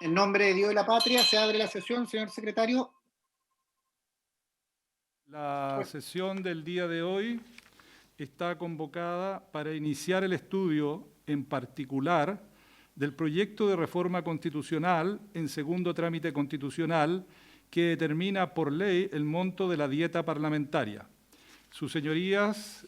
En nombre de Dios y la patria, se abre la sesión, señor secretario. La Pues, sesión del día de hoy está convocada para iniciar el estudio, en particular, del proyecto de reforma constitucional en segundo trámite constitucional que determina por ley el monto de la dieta parlamentaria. Sus señorías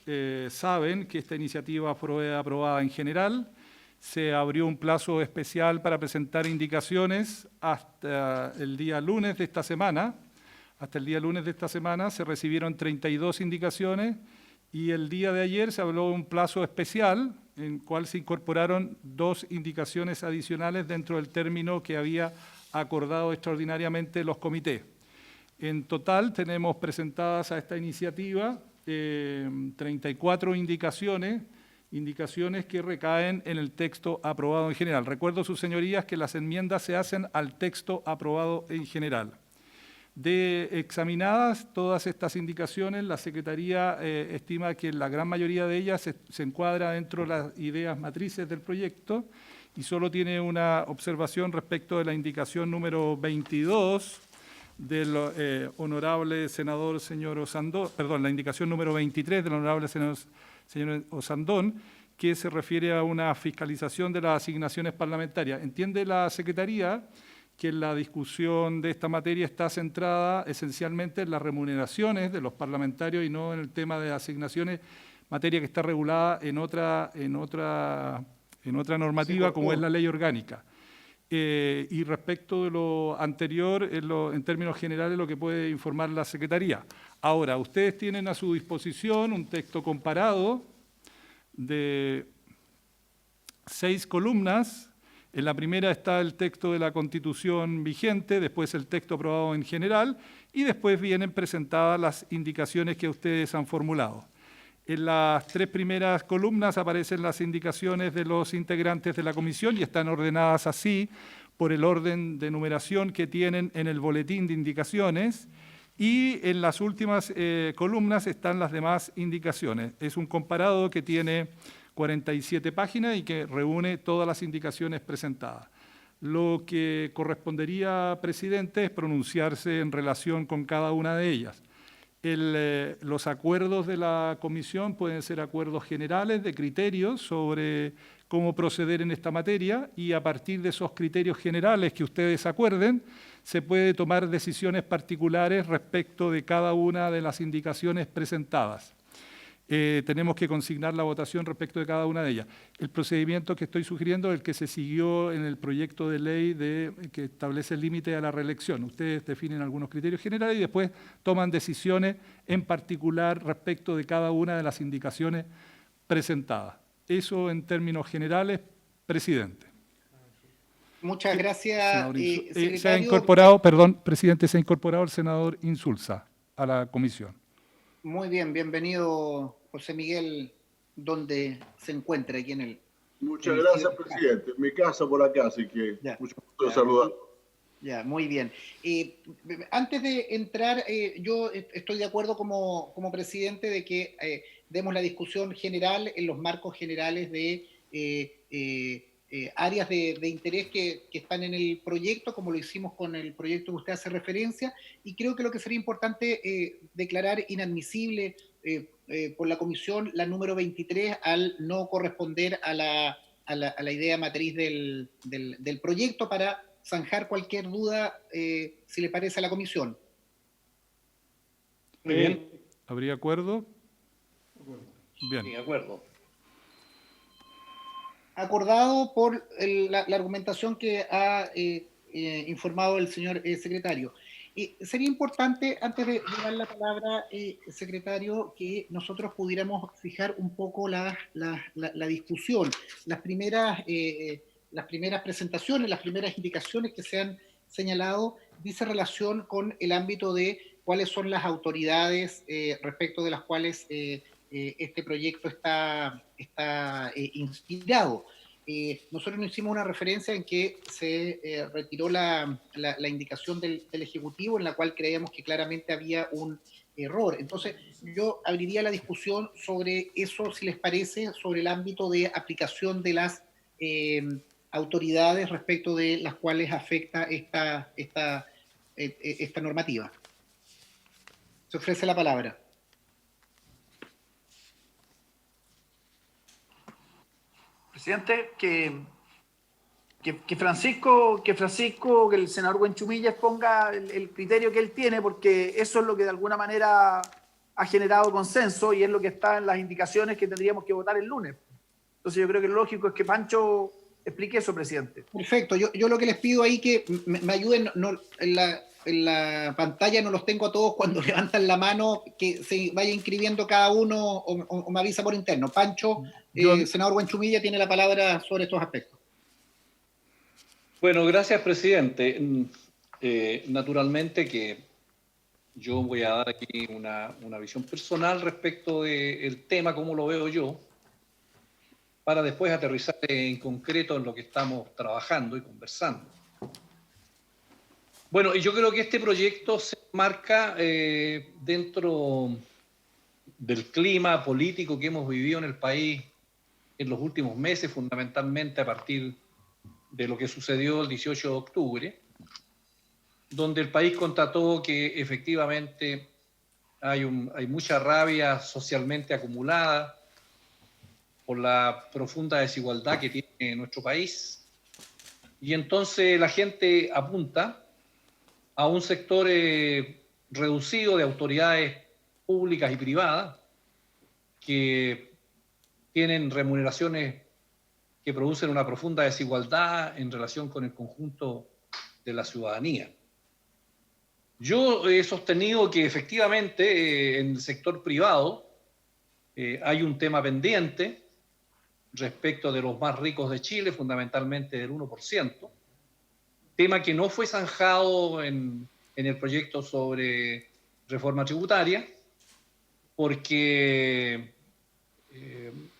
saben que esta iniciativa fue aprobada en general. Se abrió un plazo especial para presentar indicaciones hasta el día lunes de esta semana. Hasta el día lunes de esta semana se recibieron 32 indicaciones y el día de ayer se habló de un plazo especial en el cual se incorporaron 2 indicaciones adicionales dentro del término que había acordado extraordinariamente los comités. En total tenemos presentadas a esta iniciativa 34 indicaciones que recaen en el texto aprobado en general. Recuerdo, sus señorías, que las enmiendas se hacen al texto aprobado en general. De examinadas todas estas indicaciones, la Secretaría estima que la gran mayoría de ellas se encuadra dentro de las ideas matrices del proyecto y solo tiene una observación respecto de la indicación número 22 del honorable senador señor Osandón, perdón, la indicación número 23 del honorable señor Osandón, que se refiere a una fiscalización de las asignaciones parlamentarias. Entiende la Secretaría que la discusión de esta materia está centrada esencialmente en las remuneraciones de los parlamentarios y no en el tema de asignaciones, materia que está regulada en otra normativa como es la ley orgánica. Y respecto de lo anterior, en términos generales, lo que puede informar la Secretaría. Ahora, ustedes tienen a su disposición un texto comparado de 6 columnas. En la primera está el texto de la Constitución vigente, después el texto aprobado en general y después vienen presentadas las indicaciones que ustedes han formulado. En las 3 primeras columnas aparecen las indicaciones de los integrantes de la comisión y están ordenadas así por el orden de numeración que tienen en el boletín de indicaciones, y en las últimas columnas están las demás indicaciones. Es un comparado que tiene 47 páginas y que reúne todas las indicaciones presentadas. Lo que correspondería, presidente, es pronunciarse en relación con cada una de ellas. Los acuerdos de la comisión pueden ser acuerdos generales de criterios sobre cómo proceder en esta materia y a partir de esos criterios generales que ustedes acuerden, se puede tomar decisiones particulares respecto de cada una de las indicaciones presentadas. Tenemos que consignar la votación respecto de cada una de ellas. El procedimiento que estoy sugiriendo es el que se siguió en el proyecto de ley que establece el límite a la reelección. Ustedes definen algunos criterios generales y después toman decisiones en particular respecto de cada una de las indicaciones presentadas. Eso en términos generales, presidente. muchas gracias, secretario. Se ha incorporado, perdón, presidente, se ha incorporado el senador Insulza a la comisión. Muy bien, bienvenido, José Miguel, donde se encuentra aquí en el... Muchas gracias, presidente. En mi casa por acá, así que Ya, mucho gusto de saludar. Ya, muy bien. Antes de entrar, yo estoy de acuerdo como presidente de que demos la discusión general en los marcos generales de áreas de interés que están en el proyecto, como lo hicimos con el proyecto que usted hace referencia, y creo que lo que sería importante declarar inadmisible por la comisión la número 23 al no corresponder a la idea matriz del proyecto para zanjar cualquier duda, si le parece a la comisión. Muy bien. ¿Habría acuerdo? Bien. Sí, de acuerdo. Acordado por la argumentación que ha informado el señor secretario. Sería importante, antes de dar la palabra, secretario, que nosotros pudiéramos fijar un poco la discusión. Las primeras presentaciones, las primeras indicaciones que se han señalado, dice relación con el ámbito de cuáles son las autoridades respecto de las cuales este proyecto está inspirado. Nosotros nos hicimos una referencia en que se retiró la indicación del Ejecutivo, en la cual creíamos que claramente había un error. Entonces, yo abriría la discusión sobre eso, si les parece, sobre el ámbito de aplicación de las autoridades respecto de las cuales afecta esta normativa. Se ofrece la palabra. Presidente, que Francisco, que el senador Buenchumilla exponga el criterio que él tiene, porque eso es lo que de alguna manera ha generado consenso y es lo que está en las indicaciones que tendríamos que votar el lunes. Entonces yo creo que lo lógico es que Pancho explique eso, presidente. Perfecto. Yo lo que les pido ahí que me ayuden, en la pantalla no los tengo a todos cuando levantan la mano, que se vaya inscribiendo cada uno o me avisa por interno. Pancho, senador Buenchumilla tiene la palabra sobre estos aspectos. Bueno, gracias, presidente. Naturalmente que yo voy a dar aquí una visión personal respecto del tema, como lo veo yo, para después aterrizar en concreto en lo que estamos trabajando y conversando. Bueno, y yo creo que este proyecto se marca dentro del clima político que hemos vivido en el país en los últimos meses, fundamentalmente a partir de lo que sucedió el 18 de octubre, donde el país constató que efectivamente hay mucha rabia socialmente acumulada por la profunda desigualdad que tiene nuestro país. Y entonces la gente apunta a un sector reducido de autoridades públicas y privadas que tienen remuneraciones que producen una profunda desigualdad en relación con el conjunto de la ciudadanía. Yo he sostenido que efectivamente en el sector privado hay un tema pendiente respecto de los más ricos de Chile, fundamentalmente del 1%, tema que no fue zanjado en el proyecto sobre reforma tributaria, porque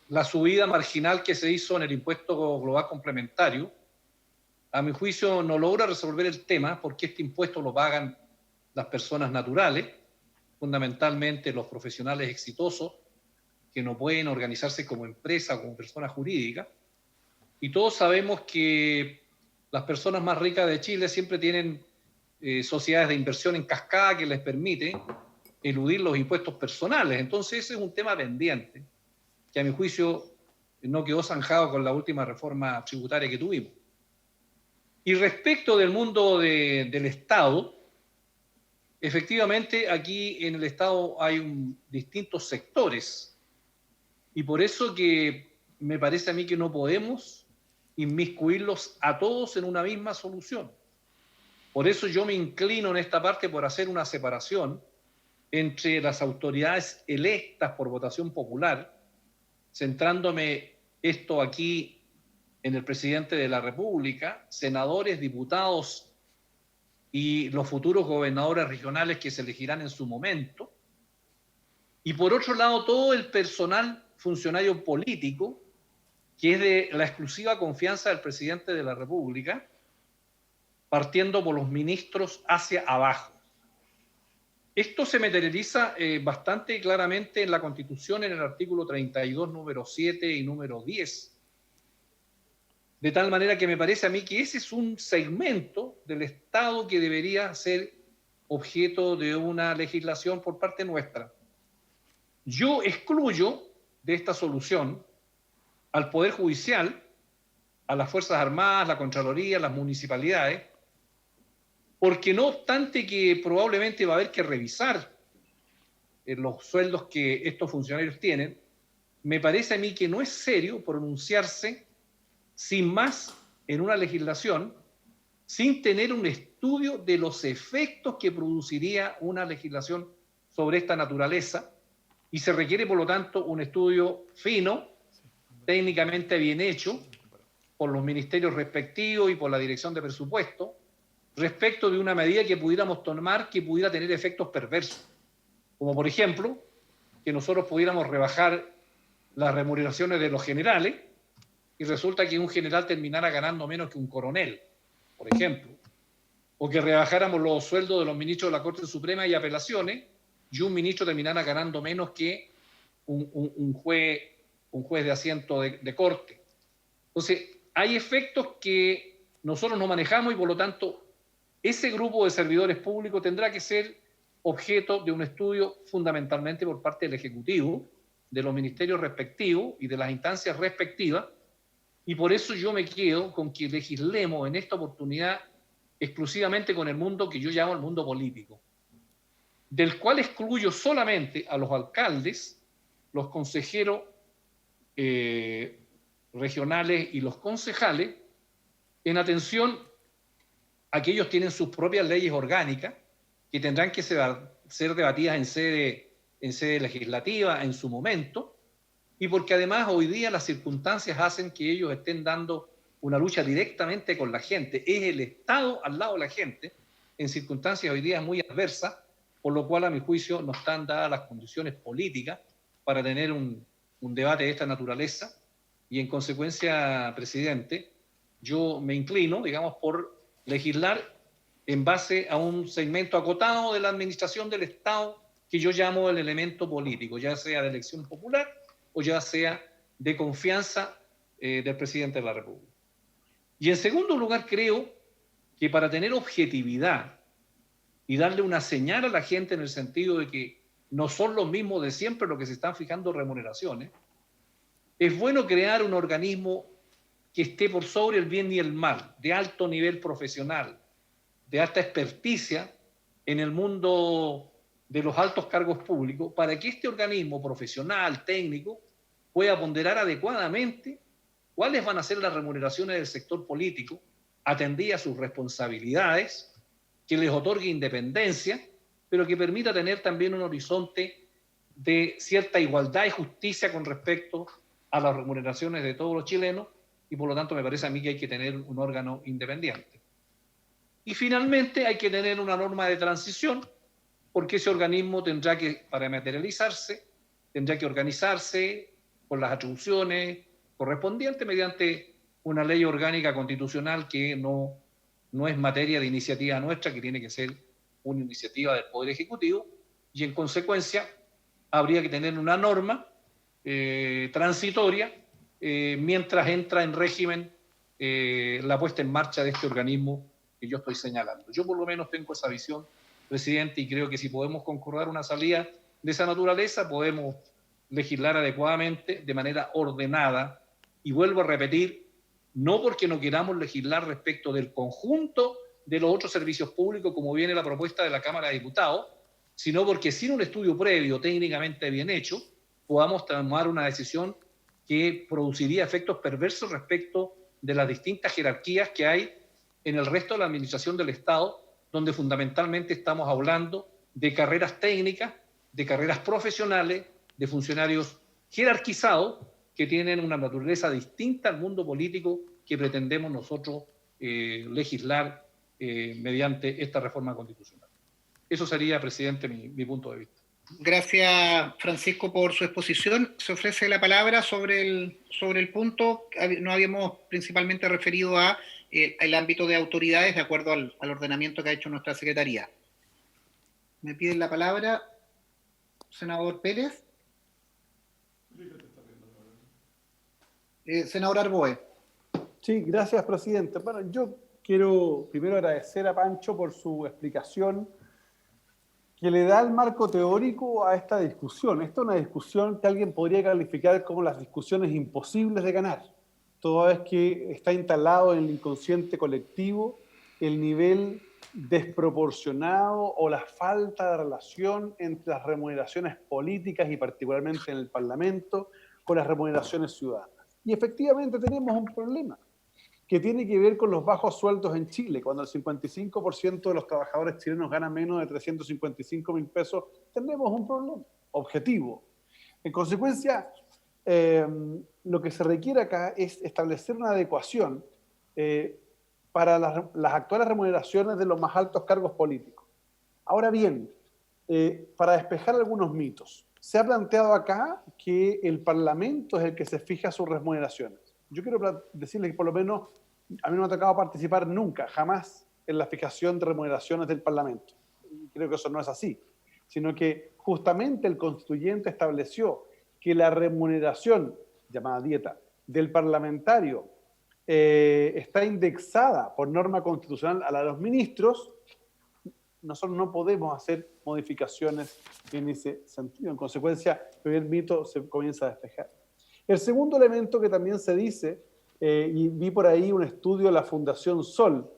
la subida marginal que se hizo en el impuesto global complementario, a mi juicio, no logra resolver el tema, porque este impuesto lo pagan las personas naturales, fundamentalmente los profesionales exitosos, que no pueden organizarse como empresa o como persona jurídica. Y todos sabemos que las personas más ricas de Chile siempre tienen sociedades de inversión en cascada que les permite eludir los impuestos personales. Entonces ese es un tema pendiente, que a mi juicio no quedó zanjado con la última reforma tributaria que tuvimos. Y respecto del mundo del Estado, efectivamente aquí en el Estado hay distintos sectores, y por eso que me parece a mí que no podemos inmiscuirlos a todos en una misma solución. Por eso yo me inclino en esta parte por hacer una separación entre las autoridades electas por votación popular, centrándome esto aquí en el presidente de la República, senadores, diputados y los futuros gobernadores regionales que se elegirán en su momento, y por otro lado todo el personal funcionario político que es de la exclusiva confianza del presidente de la República, partiendo por los ministros hacia abajo. Esto se materializa bastante claramente en la Constitución, en el artículo 32, número 7 y número 10. De tal manera que me parece a mí que ese es un segmento del Estado que debería ser objeto de una legislación por parte nuestra. Yo excluyo de esta solución al Poder Judicial, a las Fuerzas Armadas, la Contraloría, las municipalidades, porque no obstante que probablemente va a haber que revisar los sueldos que estos funcionarios tienen, me parece a mí que no es serio pronunciarse sin más en una legislación, sin tener un estudio de los efectos que produciría una legislación sobre esta naturaleza, y se requiere, por lo tanto, un estudio fino, técnicamente bien hecho, por los ministerios respectivos y por la Dirección de Presupuesto, respecto de una medida que pudiéramos tomar que pudiera tener efectos perversos, como por ejemplo, que nosotros pudiéramos rebajar las remuneraciones de los generales y resulta que un general terminara ganando menos que un coronel, por ejemplo, o que rebajáramos los sueldos de los ministros de la Corte Suprema y apelaciones y un ministro terminara ganando menos que un juez de asiento de corte. Entonces, hay efectos que nosotros no manejamos y por lo tanto ese grupo de servidores públicos tendrá que ser objeto de un estudio fundamentalmente por parte del Ejecutivo, de los ministerios respectivos y de las instancias respectivas, y por eso yo me quedo con que legislemos en esta oportunidad exclusivamente con el mundo que yo llamo el mundo político, del cual excluyo solamente a los alcaldes, los consejeros regionales y los concejales, en atención a que ellos tienen sus propias leyes orgánicas que tendrán que ser debatidas en sede legislativa en su momento, y porque además hoy día las circunstancias hacen que ellos estén dando una lucha directamente con la gente. Es el Estado al lado de la gente, en circunstancias hoy día muy adversas, por lo cual a mi juicio no están dadas las condiciones políticas para tener un debate de esta naturaleza, y en consecuencia, presidente, yo me inclino, digamos, por legislar en base a un segmento acotado de la administración del Estado que yo llamo el elemento político, ya sea de elección popular o ya sea de confianza del presidente de la República. Y en segundo lugar, creo que para tener objetividad y darle una señal a la gente en el sentido de que no son los mismos de siempre los que se están fijando remuneraciones, es bueno crear un organismo que esté por sobre el bien y el mal, de alto nivel profesional, de alta experticia en el mundo de los altos cargos públicos, para que este organismo profesional, técnico, pueda ponderar adecuadamente cuáles van a ser las remuneraciones del sector político, atendidas sus responsabilidades, que les otorgue independencia, pero que permita tener también un horizonte de cierta igualdad y justicia con respecto a las remuneraciones de todos los chilenos, y por lo tanto me parece a mí que hay que tener un órgano independiente. Y finalmente hay que tener una norma de transición, porque ese organismo tendrá que, para materializarse, tendrá que organizarse con las atribuciones correspondientes mediante una ley orgánica constitucional que no es materia de iniciativa nuestra, que tiene que ser una iniciativa del Poder Ejecutivo, y en consecuencia habría que tener una norma transitoria mientras entra en régimen la puesta en marcha de este organismo que yo estoy señalando. Yo por lo menos tengo esa visión, presidente, y creo que si podemos concordar una salida de esa naturaleza, podemos legislar adecuadamente, de manera ordenada, y vuelvo a repetir, no porque no queramos legislar respecto del conjunto de los otros servicios públicos, como viene la propuesta de la Cámara de Diputados, sino porque sin un estudio previo técnicamente bien hecho, podamos tomar una decisión que produciría efectos perversos respecto de las distintas jerarquías que hay en el resto de la administración del Estado, donde fundamentalmente estamos hablando de carreras técnicas, de carreras profesionales, de funcionarios jerarquizados que tienen una naturaleza distinta al mundo político que pretendemos nosotros legislar mediante esta reforma constitucional. Eso sería, presidente, mi punto de vista. Gracias, Francisco, por su exposición. Se ofrece la palabra sobre el punto. No habíamos principalmente referido a el ámbito de autoridades de acuerdo al ordenamiento que ha hecho nuestra Secretaría. Me piden la palabra, senador Pérez. Senador Arboe. Sí, gracias, presidente. Bueno, yo quiero primero agradecer a Pancho por su explicación que le da el marco teórico a esta discusión. Esta es una discusión que alguien podría calificar como las discusiones imposibles de ganar, toda vez que está instalado en el inconsciente colectivo el nivel desproporcionado o la falta de relación entre las remuneraciones políticas y particularmente en el Parlamento con las remuneraciones ciudadanas. Y efectivamente tenemos un problema que tiene que ver con los bajos sueldos en Chile. Cuando el 55% de los trabajadores chilenos ganan menos de 355.000 pesos, tenemos un problema objetivo. En consecuencia, lo que se requiere acá es establecer una adecuación para las actuales remuneraciones de los más altos cargos políticos. Ahora bien, para despejar algunos mitos, se ha planteado acá que el Parlamento es el que se fija sus remuneraciones. Yo quiero decirles que por lo menos a mí no me ha tocado participar nunca, jamás, en la fijación de remuneraciones del Parlamento. Creo que eso no es así, sino que justamente el constituyente estableció que la remuneración, llamada dieta, del parlamentario está indexada por norma constitucional a la de los ministros, nosotros no podemos hacer modificaciones en ese sentido. En consecuencia, el primer mito se comienza a despejar. El segundo elemento que también se dice, y vi por ahí un estudio de la Fundación Sol,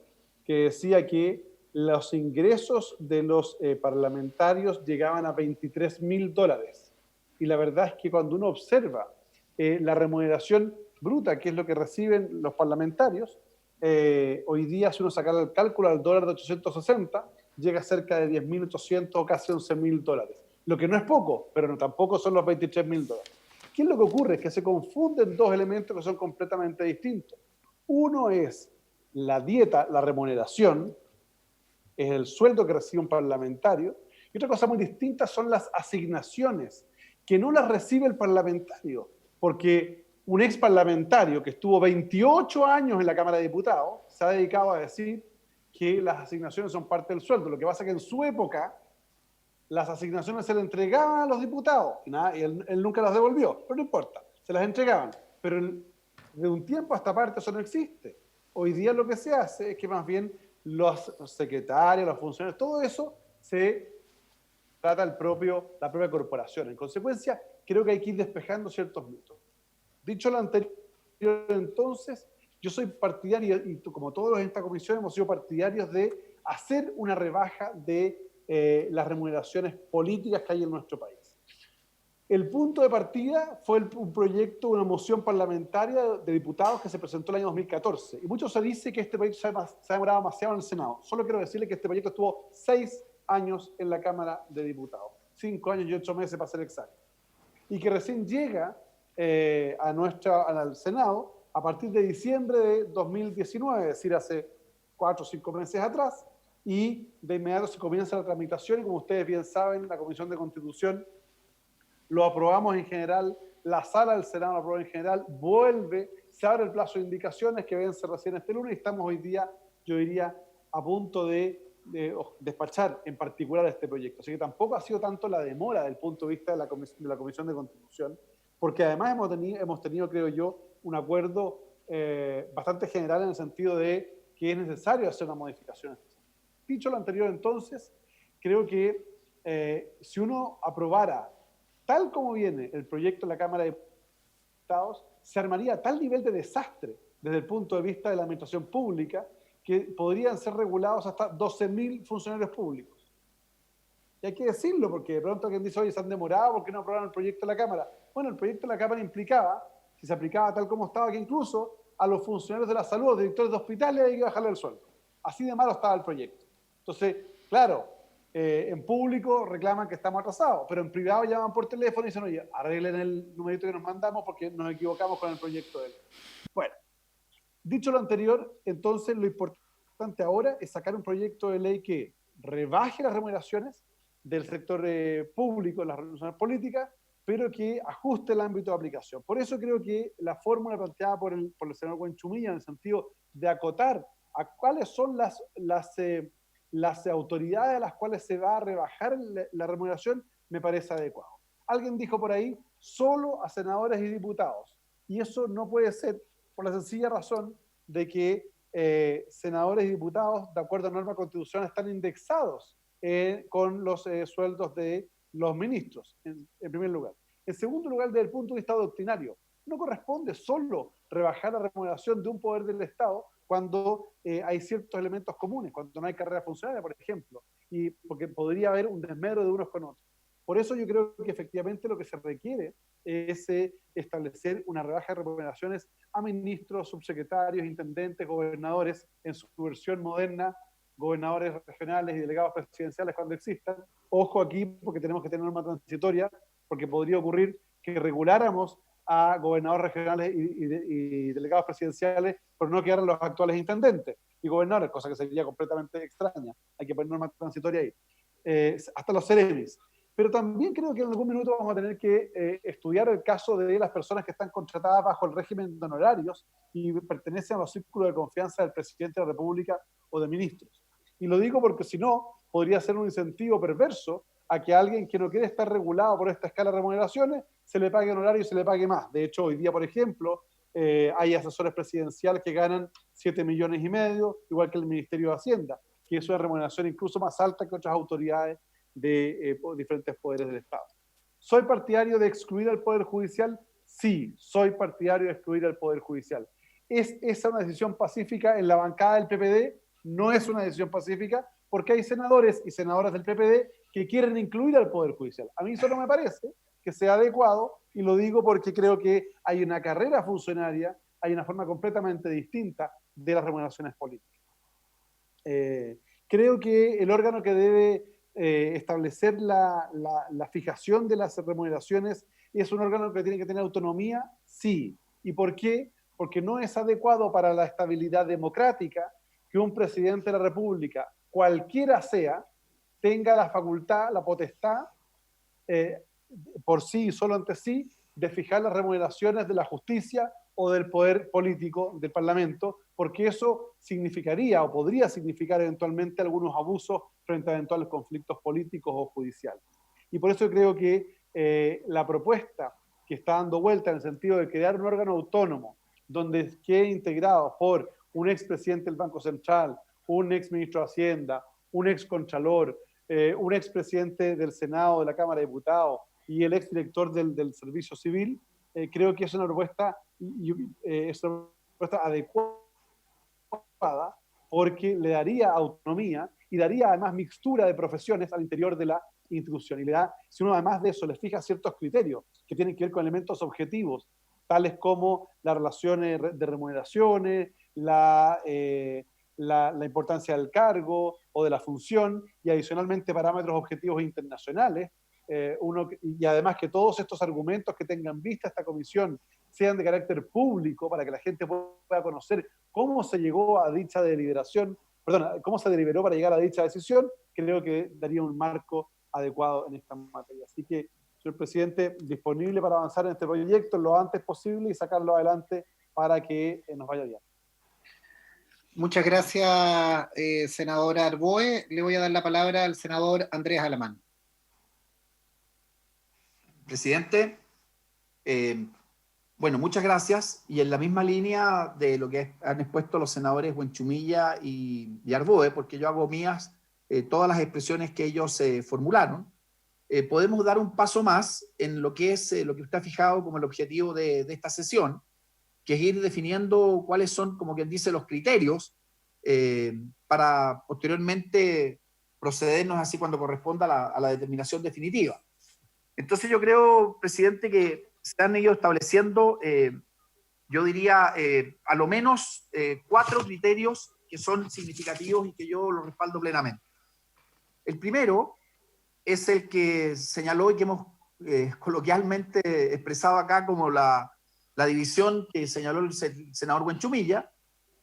que decía que los ingresos de los parlamentarios llegaban a $23.000. Y la verdad es que cuando uno observa la remuneración bruta, que es lo que reciben los parlamentarios, hoy día, si uno sacara el cálculo al dólar de 860, llega a cerca de 10.800 o casi $11.000. Lo que no es poco, pero no, tampoco son los $23.000. ¿Qué es lo que ocurre? Es que se confunden dos elementos que son completamente distintos. Uno es la dieta, la remuneración, es el sueldo que recibe un parlamentario, y otra cosa muy distinta son las asignaciones, que no las recibe el parlamentario, porque un ex parlamentario que estuvo 28 años en la Cámara de Diputados se ha dedicado a decir que las asignaciones son parte del sueldo. Lo que pasa es que en su época las asignaciones se le entregaban a los diputados y él nunca las devolvió, pero no importa, se las entregaban. Pero de un tiempo a esta parte eso no existe. Hoy día lo que se hace es que más bien los secretarios, los funcionarios, todo eso se trata la propia corporación. En consecuencia, creo que hay que ir despejando ciertos mitos. Dicho lo anterior, entonces, yo soy partidario, y como todos en esta comisión hemos sido partidarios de hacer una rebaja de las remuneraciones políticas que hay en nuestro país. El punto de partida fue un proyecto, una moción parlamentaria de diputados que se presentó el año 2014. Y mucho se dice que este proyecto se ha demorado demasiado en el Senado. Solo quiero decirle que este proyecto estuvo 6 años en la Cámara de Diputados. 5 años y 8 meses para ser exacto. Y que recién llega al Senado a partir de diciembre de 2019, es decir, hace 4 o 5 meses atrás, y de inmediato se comienza la tramitación y como ustedes bien saben, la Comisión de Constitución lo aprobamos en general, la sala del Senado lo aprobó en general, vuelve, se abre el plazo de indicaciones que vence recién este lunes y estamos hoy día, yo diría, a punto de despachar en particular este proyecto. Así que tampoco ha sido tanto la demora desde el punto de vista de la Comisión de Constitución, porque además hemos tenido, creo yo, un acuerdo bastante general en el sentido de que es necesario hacer una modificación. Dicho lo anterior, entonces, creo que si uno aprobara tal como viene el proyecto de la Cámara de Diputados, se armaría tal nivel de desastre desde el punto de vista de la administración pública que podrían ser regulados hasta 12.000 funcionarios públicos. Y hay que decirlo, porque de pronto alguien dice, oye, se han demorado, ¿por qué no aprobaron el proyecto de la Cámara? Bueno, el proyecto de la Cámara implicaba, si se aplicaba tal como estaba, que incluso a los funcionarios de la salud, los directores de hospitales, hay que bajarle el sueldo. Así de malo estaba el proyecto. Entonces, claro, en público reclaman que estamos atrasados, pero en privado llaman por teléfono y dicen, oye, arreglen el numerito que nos mandamos porque nos equivocamos con el proyecto de ley. Bueno, dicho lo anterior, entonces lo importante ahora es sacar un proyecto de ley que rebaje las remuneraciones del sector público, las remuneraciones políticas, pero que ajuste el ámbito de aplicación. Por eso creo que la fórmula planteada por el senador Buenchumilla, en el sentido de acotar a cuáles son las autoridades a las cuales se va a rebajar la remuneración, me parece adecuado. Alguien dijo por ahí, solo a senadores y diputados. Y eso no puede ser por la sencilla razón de que senadores y diputados, de acuerdo a norma constitucional, están indexados con los sueldos de los ministros, en primer lugar. En segundo lugar, desde el punto de vista doctrinario, no corresponde solo rebajar la remuneración de un poder del Estado cuando hay ciertos elementos comunes, cuando no hay carrera funcionaria, por ejemplo, y porque podría haber un desmedro de unos con otros. Por eso yo creo que efectivamente lo que se requiere es establecer una rebaja de remuneraciones a ministros, subsecretarios, intendentes, gobernadores, en su versión moderna, gobernadores regionales y delegados presidenciales cuando existan. Ojo aquí, porque tenemos que tener norma transitoria, porque podría ocurrir que reguláramos a gobernadores regionales y delegados presidenciales, pero no quedaran los actuales intendentes y gobernadores, cosa que sería completamente extraña. Hay que poner norma transitoria ahí. Hasta los seremis. Pero también creo que en algún minuto vamos a tener que estudiar el caso de las personas que están contratadas bajo el régimen de honorarios y pertenecen a los círculos de confianza del presidente de la República o de ministros. Y lo digo porque si no, podría ser un incentivo perverso a que alguien que no quiere estar regulado por esta escala de remuneraciones se le pague honorario y se le pague más. De hecho, hoy día, por ejemplo, hay asesores presidenciales que ganan 7,5 millones, igual que el Ministerio de Hacienda, que es una remuneración incluso más alta que otras autoridades de diferentes poderes del Estado. ¿Soy partidario de excluir al Poder Judicial? Sí, soy partidario de excluir al Poder Judicial. ¿Es esa una decisión pacífica en la bancada del PPD? No es una decisión pacífica porque hay senadores y senadoras del PPD que quieren incluir al Poder Judicial. A mí eso no me parece que sea adecuado y lo digo porque creo que hay una carrera funcionaria, hay una forma completamente distinta de las remuneraciones políticas. Creo que el órgano que debe establecer la fijación de las remuneraciones es un órgano que tiene que tener autonomía, sí. ¿Y por qué? Porque no es adecuado para la estabilidad democrática que un presidente de la República, cualquiera sea, tenga la facultad, la potestad, por sí y solo ante sí, de fijar las remuneraciones de la justicia o del poder político del Parlamento, porque eso significaría o podría significar eventualmente algunos abusos frente a eventuales conflictos políticos o judiciales. Y por eso creo que la propuesta que está dando vuelta en el sentido de crear un órgano autónomo donde quede integrado por un expresidente del Banco Central, un exministro de Hacienda, un excontralor, un expresidente del Senado, de la Cámara de Diputados y el exdirector del Servicio Civil, creo que es una propuesta adecuada porque le daría autonomía y daría además mixtura de profesiones al interior de la institución. Y le da, si uno además de eso le fija ciertos criterios que tienen que ver con elementos objetivos, tales como las relaciones de remuneraciones, la importancia del cargo o de la función, y adicionalmente parámetros objetivos internacionales, y además que todos estos argumentos que tengan vista esta comisión sean de carácter público para que la gente pueda conocer cómo se llegó a dicha deliberación, perdón, cómo se deliberó para llegar a dicha decisión, creo que daría un marco adecuado en esta materia. Así que, señor presidente, disponible para avanzar en este proyecto lo antes posible y sacarlo adelante para que nos vaya bien. Muchas gracias, senadora Arboe. Le voy a dar la palabra al senador Andrés Alamán. Presidente, bueno, muchas gracias. Y en la misma línea de lo que han expuesto los senadores Buenchumilla y Arboe, porque yo hago mías todas las expresiones que ellos formularon, podemos dar un paso más en lo que es lo que usted ha fijado como el objetivo de esta sesión, que es ir definiendo cuáles son, como quien dice, los criterios para posteriormente procedernos así cuando corresponda a la determinación definitiva. Entonces yo creo, presidente, que se han ido estableciendo, yo diría, a lo menos 4 criterios que son significativos y que yo los respaldo plenamente. El primero es el que señaló y que hemos coloquialmente expresado acá como la división que señaló el senador Buenchumilla,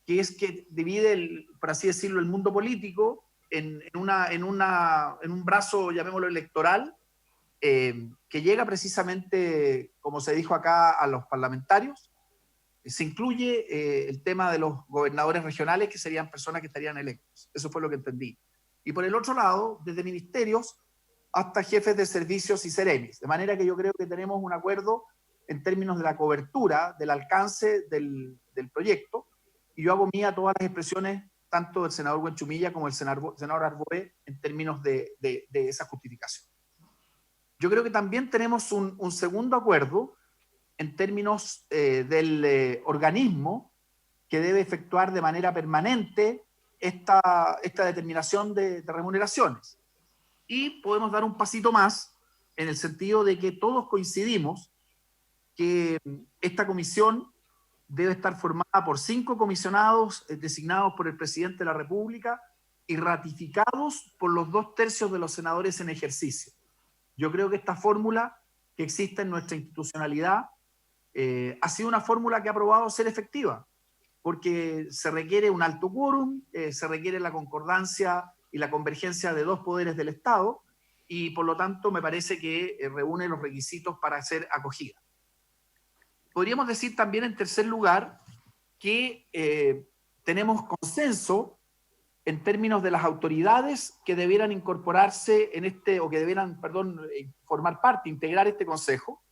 que es que divide, por así decirlo, el mundo político en un brazo, llamémoslo electoral, que llega precisamente, como se dijo acá, a los parlamentarios. Se incluye el tema de los gobernadores regionales, que serían personas que estarían electos. Eso fue lo que entendí. Y por el otro lado, desde ministerios hasta jefes de servicios y seremis. De manera que yo creo que tenemos un acuerdo en términos de la cobertura, del alcance del proyecto, y yo hago mía todas las expresiones, tanto del senador Buenchumilla como del senador Arboe, en términos de esa justificación. Yo creo que también tenemos un segundo acuerdo en términos del organismo que debe efectuar de manera permanente esta determinación de remuneraciones. Y podemos dar un pasito más en el sentido de que todos coincidimos que esta comisión debe estar formada por 5 comisionados designados por el presidente de la República y ratificados por los 2/3 de los senadores en ejercicio. Yo creo que esta fórmula que existe en nuestra institucionalidad ha sido una fórmula que ha probado ser efectiva, porque se requiere un alto quórum, se requiere la concordancia y la convergencia de 2 poderes del Estado, y por lo tanto me parece que reúne los requisitos para ser acogida. Podríamos decir también, en tercer lugar, que tenemos consenso en términos de las autoridades que debieran incorporarse en o que debieran, formar parte, integrar este consejo,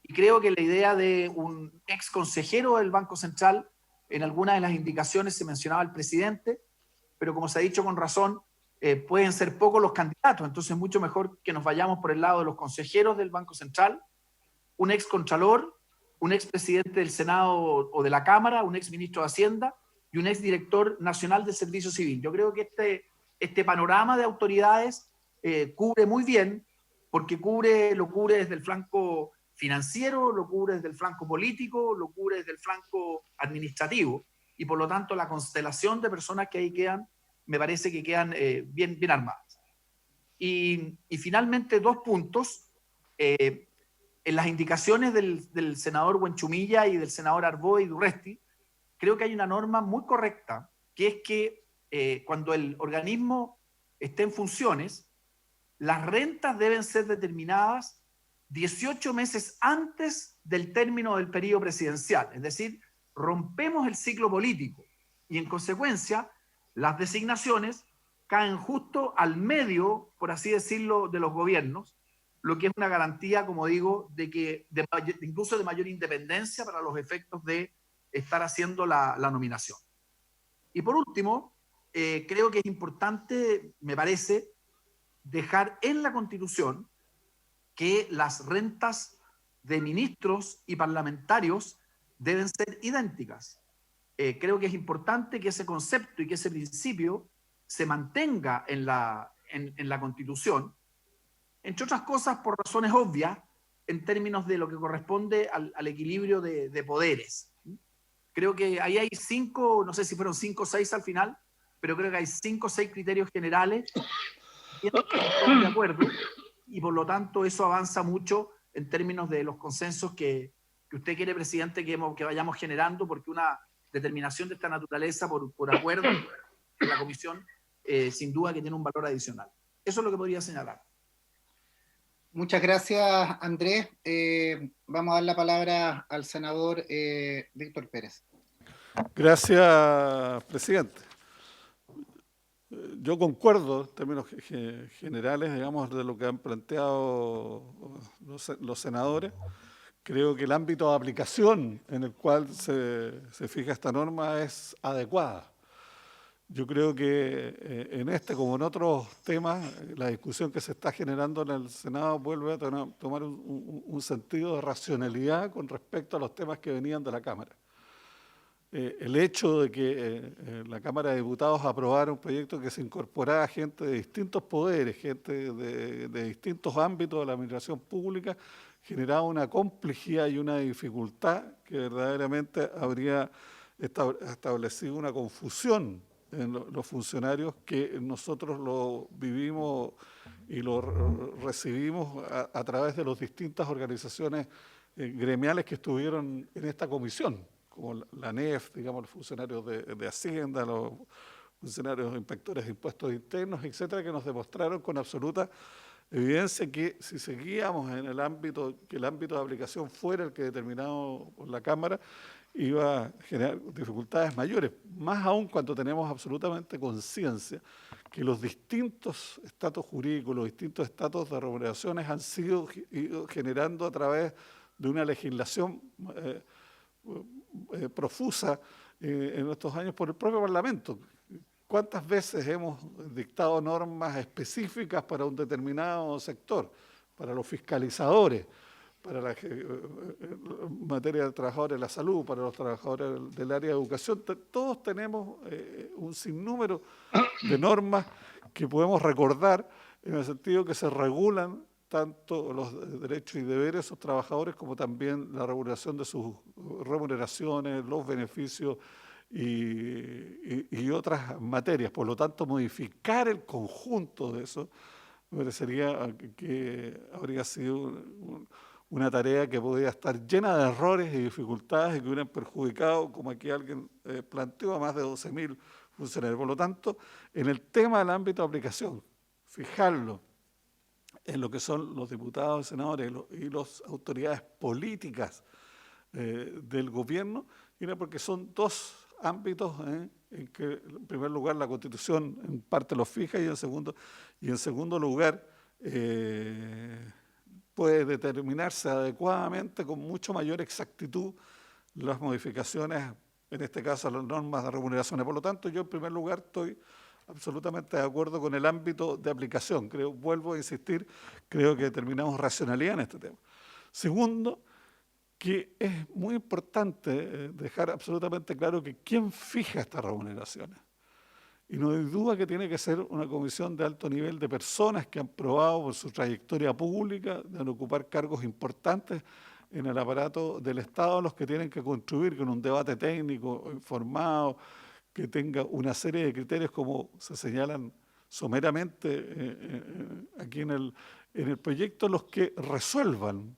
Y creo que la idea de un ex consejero del Banco Central, en algunas de las indicaciones se mencionaba el presidente, pero como se ha dicho con razón, pueden ser pocos los candidatos, entonces mucho mejor que nos vayamos por el lado de los consejeros del Banco Central, un ex contralor, un ex presidente del Senado o de la Cámara, un ex ministro de Hacienda y un ex director nacional del Servicio Civil. Yo creo que este panorama de autoridades cubre muy bien, porque lo cubre desde el flanco financiero, lo cubre desde el flanco político, lo cubre desde el flanco administrativo, y por lo tanto la constelación de personas que ahí quedan, me parece que quedan bien armadas. Y finalmente, 2 puntos. En las indicaciones del senador Buenchumilla y del senador Arboe y Durresti, creo que hay una norma muy correcta, que es que cuando el organismo esté en funciones, las rentas deben ser determinadas 18 meses antes del término del periodo presidencial. Es decir, rompemos el ciclo político y en consecuencia las designaciones caen justo al medio, por así decirlo, de los gobiernos, lo que es una garantía, como digo, incluso de mayor independencia para los efectos de estar haciendo la nominación. Y por último, creo que es importante, me parece, dejar en la Constitución que las rentas de ministros y parlamentarios deben ser idénticas. Creo que es importante que ese concepto y que ese principio se mantenga en la Constitución, entre otras cosas por razones obvias en términos de lo que corresponde al equilibrio de poderes. Creo que ahí hay 5, no sé si fueron 5 o 6 al final, pero creo que hay 5 o 6 criterios generales que están de acuerdo, y por lo tanto eso avanza mucho en términos de los consensos que usted quiere, presidente, que vayamos generando, porque una determinación de esta naturaleza por acuerdo en la comisión sin duda que tiene un valor adicional. Eso es lo que podría señalar. Muchas gracias, Andrés. Vamos a dar la palabra al senador Víctor Pérez. Gracias, presidente. Yo concuerdo en términos generales, digamos, de lo que han planteado los senadores. Creo que el ámbito de aplicación en el cual se fija esta norma es adecuada. Yo creo que en este, como en otros temas, la discusión que se está generando en el Senado vuelve a tomar un sentido de racionalidad con respecto a los temas que venían de la Cámara. El hecho de que la Cámara de Diputados aprobara un proyecto que se incorporara gente de distintos poderes, gente de distintos ámbitos de la administración pública, generaba una complejidad y una dificultad que verdaderamente habría establecido una confusión en los funcionarios, que nosotros lo vivimos y lo recibimos a través de las distintas organizaciones gremiales que estuvieron en esta comisión, como la ANEF, digamos, los funcionarios de Hacienda, los funcionarios inspectores de impuestos internos, etcétera, que nos demostraron con absoluta evidencia que si seguíamos en el ámbito, que el ámbito de aplicación fuera el que determinado por la Cámara, iba a generar dificultades mayores, más aún cuando tenemos absolutamente conciencia que los distintos estatus jurídicos, los distintos estatus de remuneraciones han sido generando a través de una legislación profusa en estos años por el propio Parlamento. ¿Cuántas veces hemos dictado normas específicas para un determinado sector, para los fiscalizadores, para la materia de trabajadores de la salud, para los trabajadores del área de educación? Todos tenemos un sinnúmero de normas que podemos recordar en el sentido que se regulan tanto los derechos y deberes de esos trabajadores como también la regulación de sus remuneraciones, los beneficios y otras materias. Por lo tanto, modificar el conjunto de eso me parecería que habría sido una tarea que podría estar llena de errores y dificultades y que hubieran perjudicado, como aquí alguien planteó, a más de 12.000 funcionarios. Por lo tanto, en el tema del ámbito de aplicación, fijarlo en lo que son los diputados, senadores y las autoridades políticas del gobierno, porque son 2 ámbitos en que, en primer lugar, la Constitución en parte los fija y en segundo lugar puede determinarse adecuadamente con mucho mayor exactitud las modificaciones, en este caso las normas de remuneraciones. Por lo tanto, yo en primer lugar estoy absolutamente de acuerdo con el ámbito de aplicación. Vuelvo a insistir, creo que determinamos racionalidad en este tema. Segundo, que es muy importante dejar absolutamente claro que quién fija estas remuneraciones. Y no hay duda que tiene que ser una comisión de alto nivel de personas que han probado por su trayectoria pública de ocupar cargos importantes en el aparato del Estado, los que tienen que contribuir con un debate técnico informado, que tenga una serie de criterios como se señalan someramente aquí en el proyecto, los que resuelvan,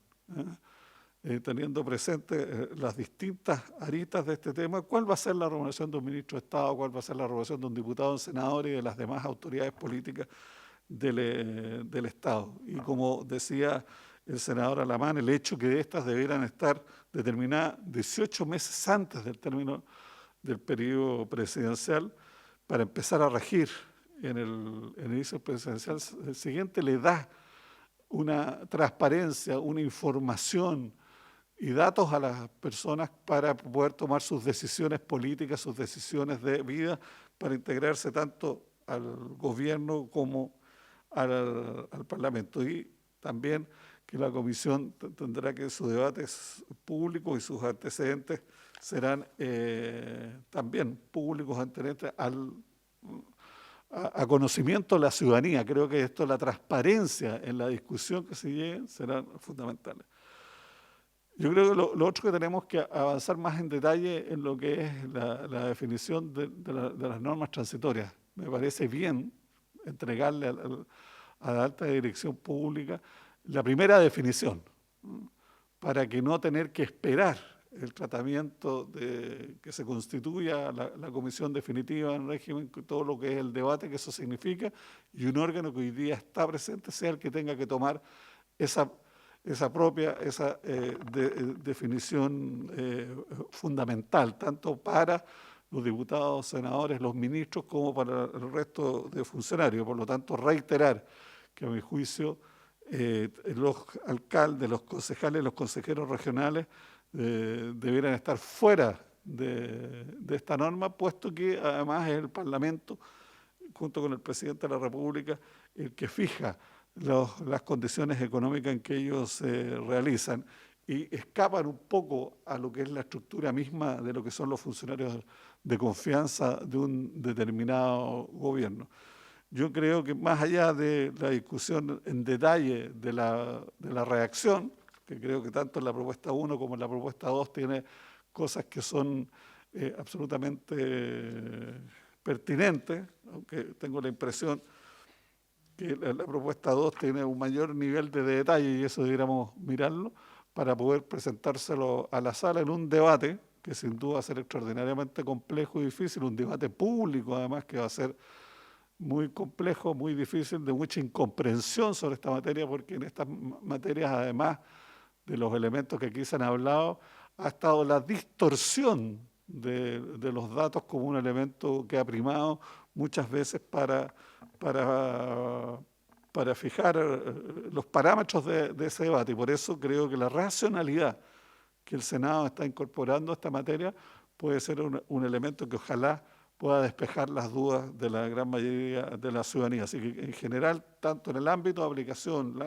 teniendo presente las distintas aristas de este tema, cuál va a ser la remuneración de un ministro de Estado, cuál va a ser la remuneración de un diputado, un senador y de las demás autoridades políticas del Estado. Y como decía el senador Alamán, el hecho que de estas debieran estar determinadas 18 meses antes del término del periodo presidencial para empezar a regir en el inicio presidencial siguiente, le da una transparencia, una información y datos a las personas para poder tomar sus decisiones políticas, sus decisiones de vida, para integrarse tanto al gobierno como al Parlamento. Y también que la comisión tendrá que sus debates públicos y sus antecedentes serán también públicos antecedentes a conocimiento de la ciudadanía. Creo que esto, la transparencia en la discusión que se lleve, serán fundamentales. Yo creo que lo otro que tenemos que avanzar más en detalle en lo que es la definición de las normas transitorias. Me parece bien entregarle a la alta dirección pública la primera definición, para que no tener que esperar el tratamiento de que se constituya la comisión definitiva en régimen, todo lo que es el debate que eso significa, y un órgano que hoy día está presente sea el que tenga que tomar esa definición fundamental, tanto para los diputados, senadores, los ministros, como para el resto de funcionarios. Por lo tanto, reiterar que a mi juicio los alcaldes, los concejales, los consejeros regionales debieran estar fuera de esta norma, puesto que además es el Parlamento, junto con el presidente de la República, el que fija las condiciones económicas en que ellos se realizan y escapan un poco a lo que es la estructura misma de lo que son los funcionarios de confianza de un determinado gobierno. Yo creo que más allá de la discusión en detalle de la reacción, que creo que tanto en la propuesta 1 como en la propuesta 2 tiene cosas que son absolutamente pertinentes, aunque tengo la impresión que la propuesta 2 tiene un mayor nivel de detalle y eso deberíamos mirarlo para poder presentárselo a la sala en un debate que sin duda va a ser extraordinariamente complejo y difícil, un debate público además que va a ser muy complejo, muy difícil, de mucha incomprensión sobre esta materia, porque en estas materias, además de los elementos que aquí se han hablado, ha estado la distorsión de los datos como un elemento que ha primado muchas veces para fijar los parámetros de ese debate. Y por eso creo que la racionalidad que el Senado está incorporando a esta materia puede ser un elemento que ojalá pueda despejar las dudas de la gran mayoría de la ciudadanía. Así que en general, tanto en el ámbito de aplicación,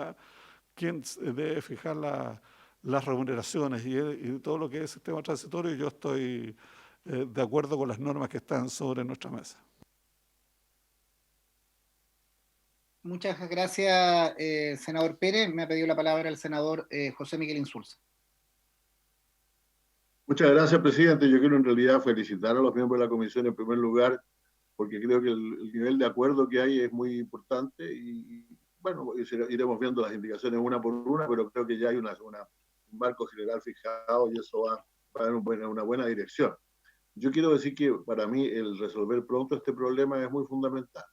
quién debe fijar las remuneraciones y todo lo que es el sistema transitorio, yo estoy de acuerdo con las normas que están sobre nuestra mesa. Muchas gracias, senador Pérez. Me ha pedido la palabra el senador José Miguel Insulza. Muchas gracias, presidente. Yo quiero en realidad felicitar a los miembros de la comisión en primer lugar, porque creo que el nivel de acuerdo que hay es muy importante y bueno, iremos viendo las indicaciones una por una, pero creo que ya hay un marco general fijado y eso va en una buena dirección. Yo quiero decir que para mí el resolver pronto este problema es muy fundamental.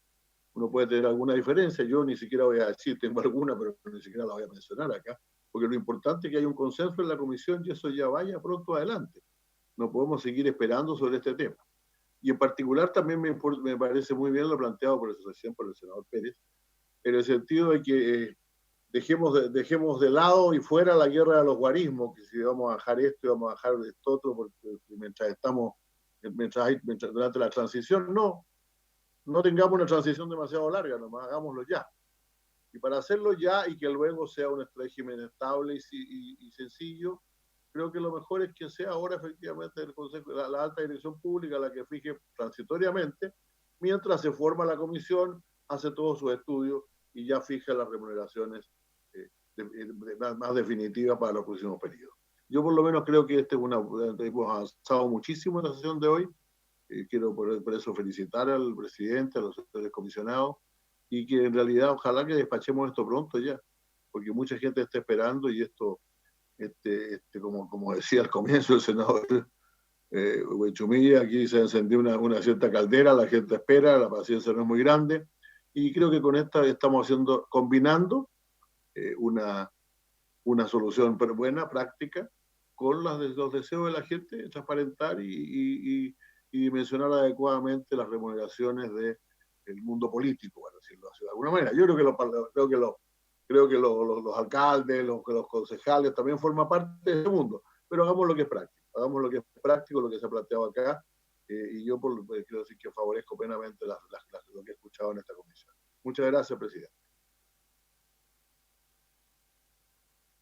Uno puede tener alguna diferencia, yo ni siquiera voy a decir, tengo alguna, pero ni siquiera la voy a mencionar acá, porque lo importante es que haya un consenso en la comisión y eso ya vaya pronto adelante. No podemos seguir esperando sobre este tema. Y en particular también me parece muy bien lo planteado por la asociación, por el senador Pérez, en el sentido de que dejemos de lado y fuera la guerra de los guarismos, que si vamos a bajar esto y vamos a bajar esto otro, porque durante la transición, no tengamos una transición demasiado larga, nomás hagámoslo ya. Y para hacerlo ya y que luego sea un régimen estable y sencillo, creo que lo mejor es que sea ahora efectivamente el Consejo, la alta dirección pública la que fije transitoriamente, mientras se forma la comisión, hace todos sus estudios y ya fija las remuneraciones más definitivas para los próximos periodos. Yo por lo menos creo que hemos avanzado muchísimo en la sesión de hoy. Quiero por eso felicitar al presidente, a los sectores comisionados, y que en realidad ojalá que despachemos esto pronto ya, porque mucha gente está esperando y esto, como decía al comienzo el senador Huechumilla, aquí se encendió una cierta caldera, la gente espera, la paciencia no es muy grande, y creo que con esta estamos combinando una solución buena, práctica, con los deseos de la gente, transparentar y dimensionar adecuadamente las remuneraciones del mundo político, para decirlo así de alguna manera. Yo creo que los alcaldes, los concejales también forman parte de ese mundo, pero hagamos lo que es práctico, lo que se ha planteado acá, y yo quiero decir que favorezco plenamente lo que he escuchado en esta comisión. Muchas gracias, presidente.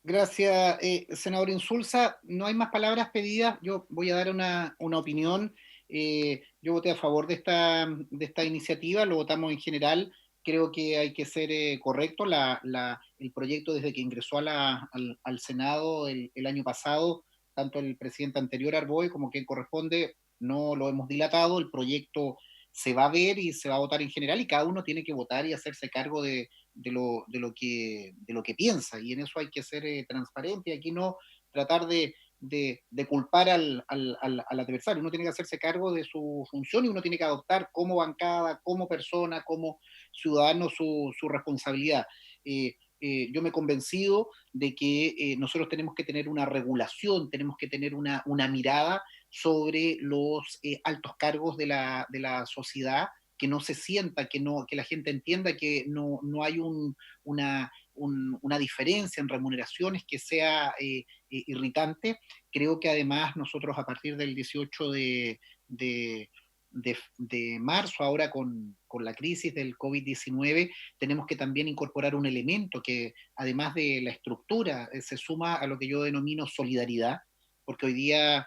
Gracias, senador Insulza. No hay más palabras pedidas. Yo voy a dar una opinión. Yo voté a favor de esta iniciativa, lo votamos en general. Creo que hay que ser correcto. El proyecto, desde que ingresó al Senado el año pasado, tanto el presidente anterior, Arboe, como quien corresponde, no lo hemos dilatado. El proyecto se va a ver y se va a votar en general, y cada uno tiene que votar y hacerse cargo de lo que piensa, y en eso hay que ser transparente, y aquí no tratar de culpar al adversario. Uno tiene que hacerse cargo de su función, y uno tiene que adoptar como bancada, como persona, como ciudadano su responsabilidad. Yo me he convencido de que nosotros tenemos que tener una regulación, tenemos que tener una mirada sobre los altos cargos de la sociedad, que no se sienta, que la gente entienda que no hay una diferencia en remuneraciones que sea irritante. Creo que además nosotros, a partir del 18 de marzo, ahora con la crisis del COVID-19, tenemos que también incorporar un elemento que, además de la estructura, se suma a lo que yo denomino solidaridad, porque hoy día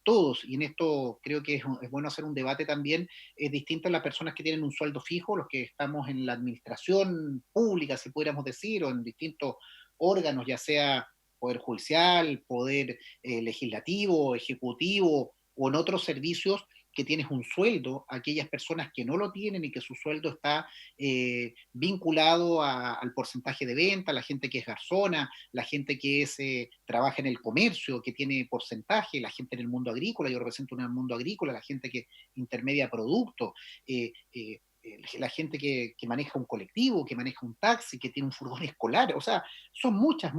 todos, y en esto creo que es bueno hacer un debate también, es distinto a las personas que tienen un sueldo fijo, los que estamos en la administración pública, si pudiéramos decir, o en distintos órganos, ya sea poder judicial, poder legislativo, ejecutivo, o en otros servicios, que tienes un sueldo. Aquellas personas que no lo tienen y que su sueldo está vinculado al porcentaje de venta, la gente que es garzona, la gente que trabaja en el comercio, que tiene porcentaje, la gente en el mundo agrícola, yo represento un mundo agrícola, la gente que intermedia productos, la gente que maneja un colectivo, que maneja un taxi, que tiene un furgón escolar. O sea, son muchas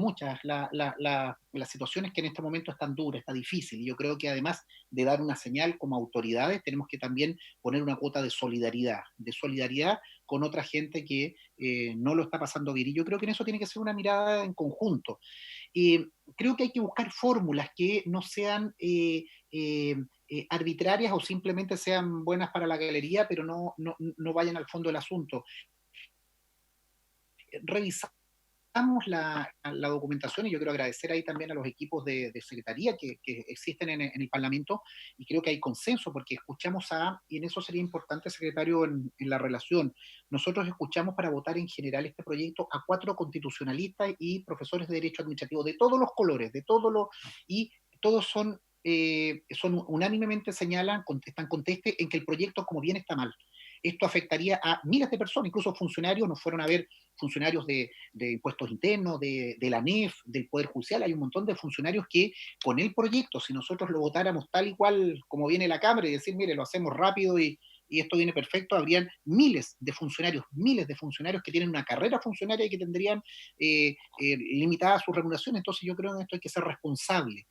las situaciones que en este momento están duras, está difícil. Y yo creo que, además de dar una señal como autoridades, tenemos que también poner una cuota de solidaridad con otra gente que no lo está pasando bien. Y yo creo que en eso tiene que ser una mirada en conjunto. Creo que hay que buscar fórmulas que no sean arbitrarias, o simplemente sean buenas para la galería, pero no vayan al fondo del asunto. Revisamos la documentación, y yo quiero agradecer ahí también a los equipos de secretaría que existen en el Parlamento, y creo que hay consenso, porque escuchamos y en eso sería importante, secretario, en la relación, nosotros escuchamos para votar en general este proyecto a 4 constitucionalistas y profesores de Derecho Administrativo de todos los colores, y todos son unánimemente señalan, están conteste en que el proyecto como bien está mal. Esto afectaría a miles de personas, incluso funcionarios. Nos fueron a ver funcionarios de impuestos internos, de la ANEF, del Poder Judicial. Hay un montón de funcionarios que, con el proyecto, si nosotros lo votáramos tal y cual como viene la Cámara, y decir, mire, lo hacemos rápido y esto viene perfecto, habrían miles de funcionarios que tienen una carrera funcionaria y que tendrían limitada su remuneración. Entonces yo creo que en esto hay que ser responsable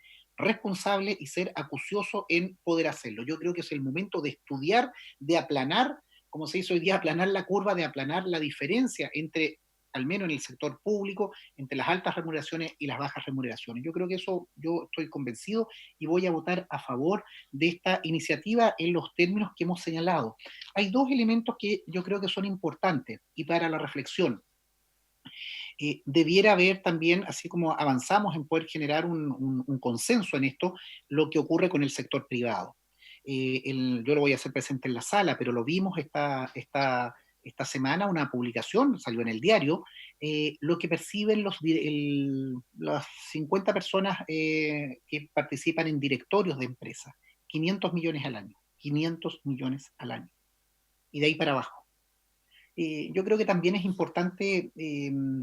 y ser acucioso en poder hacerlo. Yo creo que es el momento de estudiar, de aplanar, como se hizo hoy día, aplanar la curva, de aplanar la diferencia entre al menos en el sector público, entre las altas remuneraciones y las bajas remuneraciones. Yo creo que eso, yo estoy convencido y voy a votar a favor de esta iniciativa en los términos que hemos señalado. Hay dos elementos que yo creo que son importantes y para la reflexión. Debiera haber también, así como avanzamos en poder generar un consenso en esto, lo que ocurre con el sector privado. Yo lo voy a hacer presente en la sala, pero lo vimos esta semana, una publicación, salió en el diario, lo que perciben las 50 personas que participan en directorios de empresas, 500 millones al año, 500 millones al año, y de ahí para abajo. Yo creo que también es importante,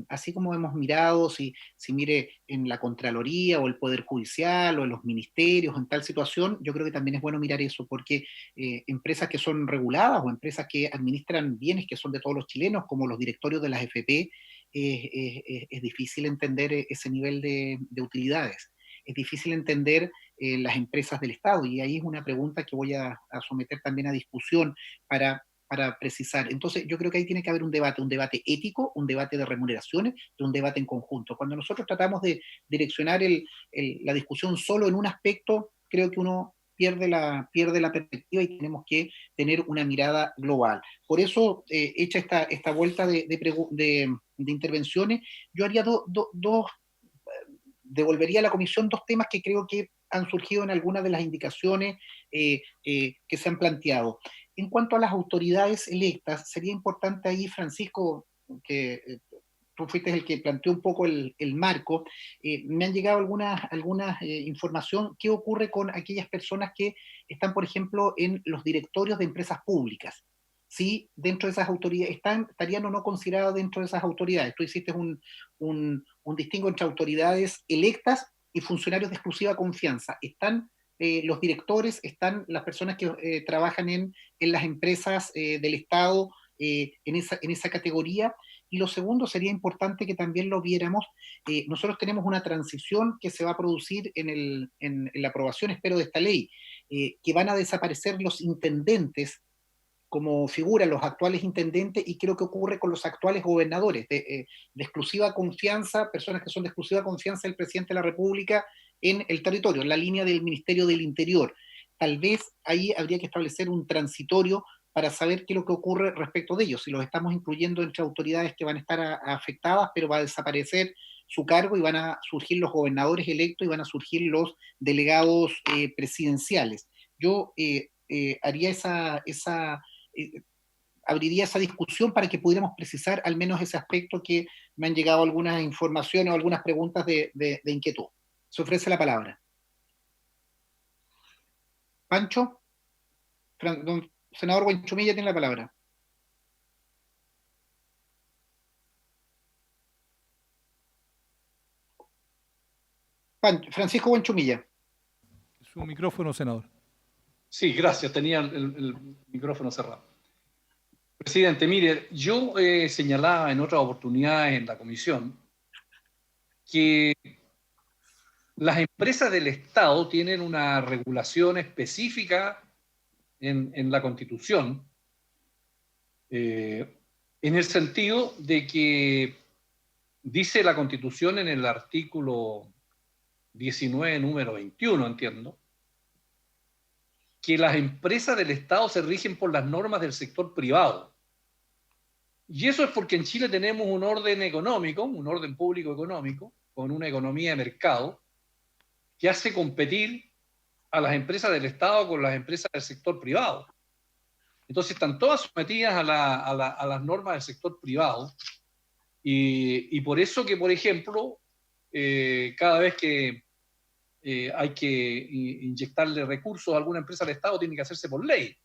así como hemos mirado, si mire en la Contraloría o el Poder Judicial o en los ministerios, en tal situación, yo creo que también es bueno mirar eso, porque empresas que son reguladas o empresas que administran bienes que son de todos los chilenos, como los directorios de las FP, es difícil entender ese nivel de utilidades. Es difícil entender las empresas del Estado, y ahí es una pregunta que voy a someter también a discusión para precisar. Entonces, yo creo que ahí tiene que haber un debate ético, un debate de remuneraciones y un debate en conjunto. Cuando nosotros tratamos de direccionar la discusión solo en un aspecto, creo que uno pierde la perspectiva y tenemos que tener una mirada global. Por eso, hecha esta vuelta de intervenciones, yo haría devolvería a la comisión dos temas que creo que han surgido en algunas de las indicaciones que se han planteado. En cuanto a las autoridades electas, sería importante ahí, Francisco, que tú fuiste el que planteó un poco el marco, me han llegado algunas información, qué ocurre con aquellas personas que están, por ejemplo, en los directorios de empresas públicas. ¿Sí? Dentro de esas autoridades, estarían o no considerados dentro de esas autoridades. Tú hiciste un distingo entre autoridades electas y funcionarios de exclusiva confianza. ¿Están los directores, están las personas que trabajan en las empresas del Estado en esa categoría? Y lo segundo, sería importante que también lo viéramos. Nosotros tenemos una transición que se va a producir en la aprobación, espero, de esta ley, que van a desaparecer los intendentes como figuran los actuales intendentes, y creo que ocurre con los actuales gobernadores de exclusiva confianza, personas que son de exclusiva confianza del presidente de la República en el territorio, en la línea del Ministerio del Interior. Tal vez ahí habría que establecer un transitorio para saber qué es lo que ocurre respecto de ellos, si los estamos incluyendo entre autoridades que van a estar afectadas, pero va a desaparecer su cargo y van a surgir los gobernadores electos y van a surgir los delegados presidenciales. Yo haría abriría esa discusión para que pudiéramos precisar al menos ese aspecto, que me han llegado algunas informaciones o algunas preguntas de inquietud. Se ofrece la palabra. Pancho, don senador Buenchumilla tiene la palabra. Francisco Buenchumilla. Su micrófono, senador. Sí, gracias, tenía el micrófono cerrado. Presidente, mire, yo señalaba en otras oportunidades en la comisión que las empresas del Estado tienen una regulación específica en la Constitución, en el sentido de que dice la Constitución en el artículo 19, número 21, entiendo, que las empresas del Estado se rigen por las normas del sector privado. Y eso es porque en Chile tenemos un orden económico, un orden público económico, con una economía de mercado, que hace competir a las empresas del Estado con las empresas del sector privado. Entonces están todas sometidas a las normas del sector privado, y por eso que, por ejemplo, cada vez que hay que inyectarle recursos a alguna empresa del Estado, tiene que hacerse por ley,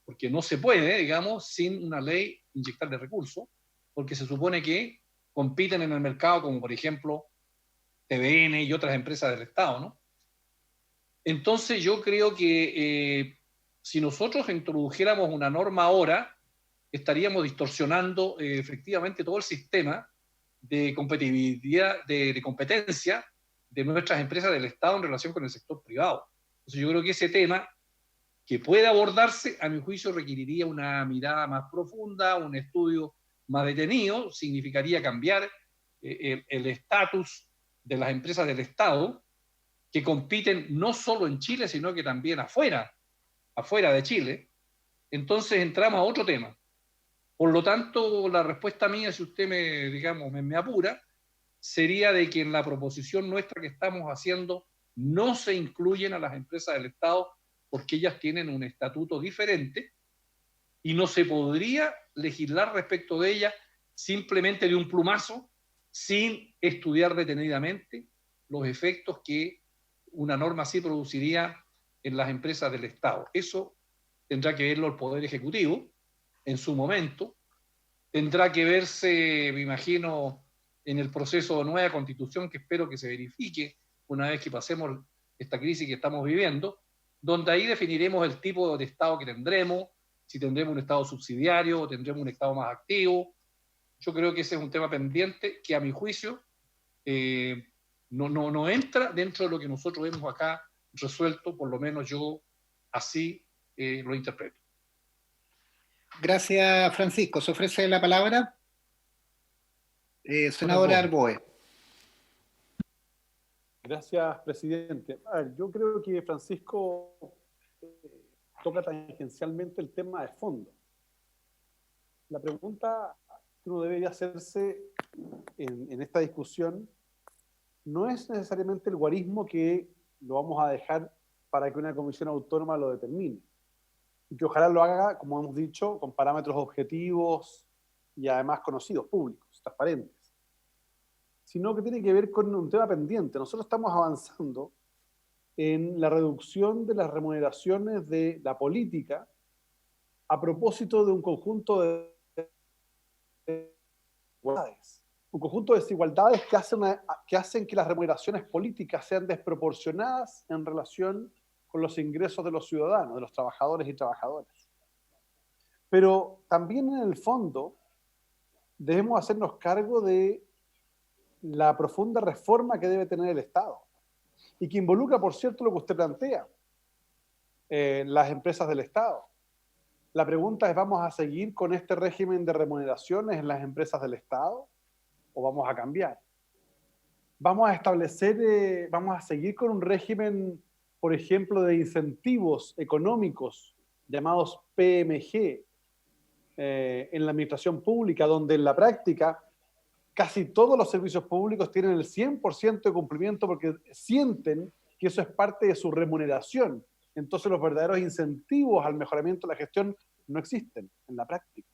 porque no se puede, digamos, sin una ley inyectarle recursos, porque se supone que compiten en el mercado, como por ejemplo TVN y otras empresas del Estado, ¿no? Entonces yo creo que si nosotros introdujéramos una norma ahora, estaríamos distorsionando efectivamente todo el sistema de competitividad, de competencia de nuestras empresas del Estado en relación con el sector privado. Entonces yo creo que ese tema, que puede abordarse, a mi juicio requeriría una mirada más profunda, un estudio más detenido, significaría cambiar el estatus de las empresas del Estado que compiten no solo en Chile, sino que también afuera de Chile. Entonces entramos a otro tema. Por lo tanto, la respuesta mía, si usted me apura, sería de que en la proposición nuestra que estamos haciendo no se incluyen a las empresas del Estado porque ellas tienen un estatuto diferente y no se podría legislar respecto de ellas simplemente de un plumazo sin estudiar detenidamente los efectos que una norma así produciría en las empresas del Estado. Eso tendrá que verlo el Poder Ejecutivo en su momento, tendrá que verse, me imagino, en el proceso de nueva constitución que espero que se verifique una vez que pasemos esta crisis que estamos viviendo, donde ahí definiremos el tipo de Estado que tendremos, si tendremos un Estado subsidiario o tendremos un Estado más activo. Yo creo que ese es un tema pendiente que a mi juicio no entra dentro de lo que nosotros hemos acá resuelto, por lo menos yo así lo interpreto. Gracias, Francisco. ¿Se ofrece la palabra? Senadora Arboe. Gracias, presidente. A ver, yo creo que Francisco toca tangencialmente el tema de fondo. La pregunta que uno debe hacerse en esta discusión no es necesariamente el guarismo que lo vamos a dejar para que una comisión autónoma lo determine. Y que ojalá lo haga, como hemos dicho, con parámetros objetivos y además conocidos, públicos, transparentes. Sino que tiene que ver con un tema pendiente. Nosotros estamos avanzando en la reducción de las remuneraciones de la política a propósito de un conjunto de desigualdades. Un conjunto de desigualdades que hacen que las remuneraciones políticas sean desproporcionadas en relación con los ingresos de los ciudadanos, de los trabajadores y trabajadoras. Pero también en el fondo debemos hacernos cargo de la profunda reforma que debe tener el Estado y que involucra, por cierto, lo que usted plantea, las empresas del Estado. La pregunta es, ¿vamos a seguir con este régimen de remuneraciones en las empresas del Estado o vamos a cambiar? ¿Vamos a establecer, vamos a seguir con un régimen, por ejemplo, de incentivos económicos llamados PMG en la administración pública, donde en la práctica casi todos los servicios públicos tienen el 100% de cumplimiento porque sienten que eso es parte de su remuneración? Entonces los verdaderos incentivos al mejoramiento de la gestión no existen en la práctica.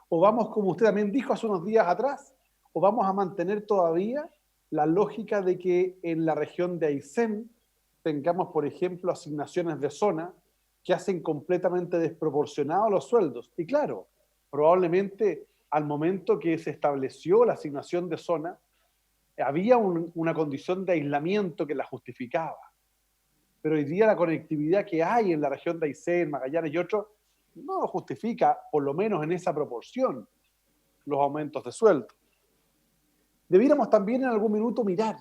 O vamos, como usted también dijo hace unos días atrás, o vamos a mantener todavía la lógica de que en la región de Aysén tengamos, por ejemplo, asignaciones de zona que hacen completamente desproporcionados los sueldos. Y claro, probablemente al momento que se estableció la asignación de zona, había una condición de aislamiento que la justificaba. Pero hoy día la conectividad que hay en la región de Aysén, Magallanes y otros, no justifica, por lo menos en esa proporción, los aumentos de sueldo. Debiéramos también en algún minuto mirar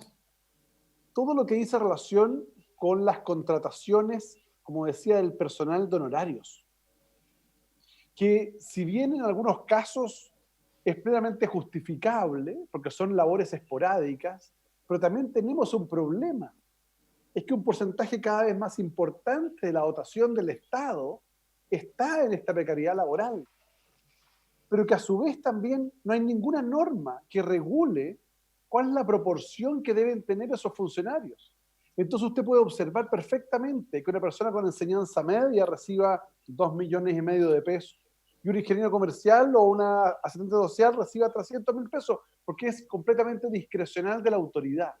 todo lo que dice relación con las contrataciones, como decía, del personal de honorarios, que si bien en algunos casos es plenamente justificable, porque son labores esporádicas, pero también tenemos un problema. Es que un porcentaje cada vez más importante de la dotación del Estado está en esta precariedad laboral, pero que a su vez también no hay ninguna norma que regule cuál es la proporción que deben tener esos funcionarios. Entonces usted puede observar perfectamente que una persona con enseñanza media reciba 2,5 millones de pesos y un ingeniero comercial o una asistente social reciba 300.000 pesos, porque es completamente discrecional de la autoridad.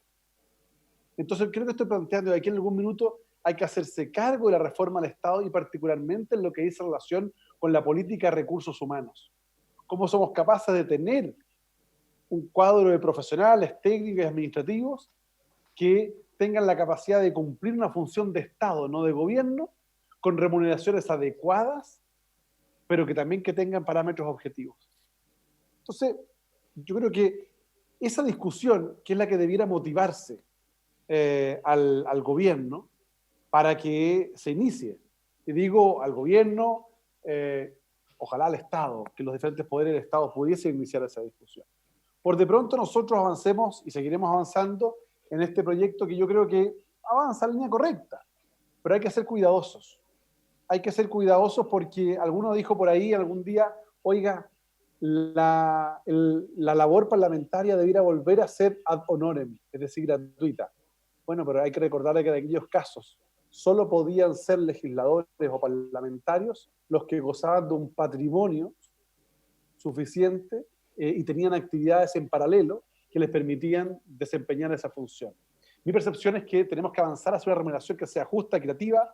Entonces creo que estoy planteando que aquí en algún minuto hay que hacerse cargo de la reforma del Estado y particularmente en lo que dice relación con la política de recursos humanos. ¿Cómo somos capaces de tener un cuadro de profesionales, técnicos y administrativos que tengan la capacidad de cumplir una función de Estado, no de gobierno, con remuneraciones adecuadas, pero que también que tengan parámetros objetivos? Entonces, yo creo que esa discusión, que es la que debiera motivarse al gobierno para que se inicie, y digo al gobierno, ojalá el Estado, que los diferentes poderes del Estado pudiesen iniciar esa discusión. Por de pronto nosotros avancemos y seguiremos avanzando en este proyecto que yo creo que avanza en línea correcta, pero hay que ser cuidadosos. Hay que ser cuidadosos porque alguno dijo por ahí algún día, oiga, la labor parlamentaria debiera volver a ser ad honorem, es decir, gratuita. Bueno, pero hay que recordarle que en aquellos casos solo podían ser legisladores o parlamentarios los que gozaban de un patrimonio suficiente y tenían actividades en paralelo que les permitían desempeñar esa función. Mi percepción es que tenemos que avanzar hacia una remuneración que sea justa, equitativa,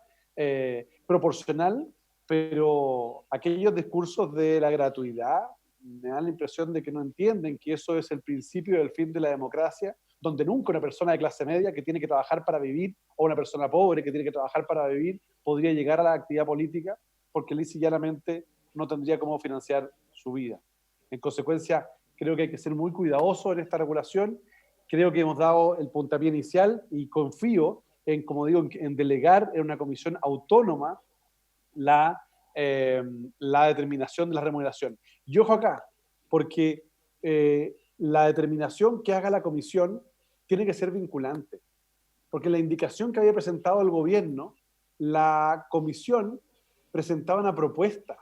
proporcional, pero aquellos discursos de la gratuidad me dan la impresión de que no entienden que eso es el principio del fin de la democracia, donde nunca una persona de clase media que tiene que trabajar para vivir o una persona pobre que tiene que trabajar para vivir podría llegar a la actividad política porque lisa y llanamente no tendría cómo financiar su vida. En consecuencia, creo que hay que ser muy cuidadoso en esta regulación. Creo que hemos dado el puntapié inicial y confío en, como digo, en delegar en una comisión autónoma la determinación de la remuneración. Y ojo acá, porque la determinación que haga la comisión tiene que ser vinculante, porque la indicación que había presentado el gobierno, la comisión presentaba una propuesta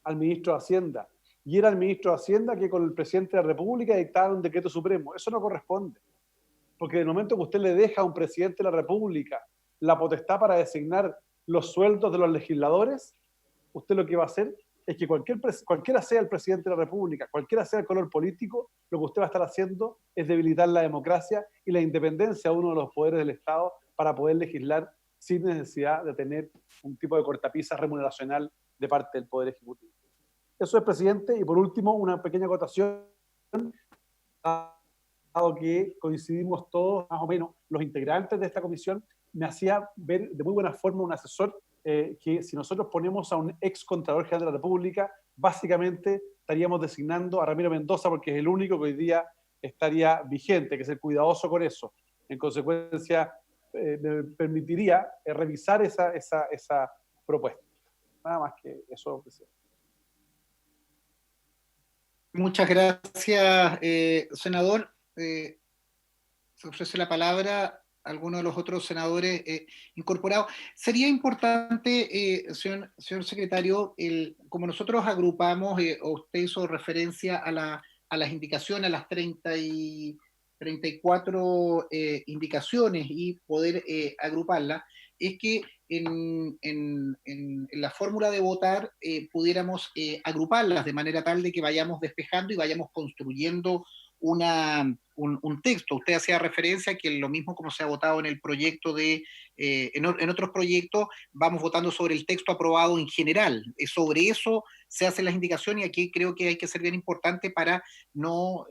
al ministro de Hacienda, y era el ministro de Hacienda que con el presidente de la República dictaba un decreto supremo. Eso no corresponde, porque en el momento que usted le deja a un presidente de la República la potestad para designar los sueldos de los legisladores, usted lo que va a hacer es que cualquiera sea el presidente de la República, cualquiera sea el color político, lo que usted va a estar haciendo es debilitar la democracia y la independencia de uno de los poderes del Estado para poder legislar sin necesidad de tener un tipo de cortapisa remuneracional de parte del Poder Ejecutivo. Eso es, presidente. Y por último, una pequeña acotación, dado que coincidimos todos, más o menos, los integrantes de esta comisión, me hacía ver de muy buena forma un asesor que si nosotros ponemos a un ex Contralor General de la República, básicamente estaríamos designando a Ramiro Mendoza porque es el único que hoy día estaría vigente, hay que ser cuidadoso con eso. En consecuencia, me permitiría revisar esa propuesta. Nada más que eso, presidente. Muchas gracias, senador. Se ofrece la palabra a alguno de los otros senadores incorporados. Sería importante, señor secretario, como nosotros agrupamos, o usted hizo referencia a las indicaciones, a las 34 indicaciones y poder agruparlas, es que en la fórmula de votar pudiéramos agruparlas de manera tal de que vayamos despejando y vayamos construyendo un texto. Usted hacía referencia que lo mismo como se ha votado en el proyecto en otros proyectos, vamos votando sobre el texto aprobado en general. Sobre eso se hacen las indicaciones y aquí creo que hay que ser bien importante para no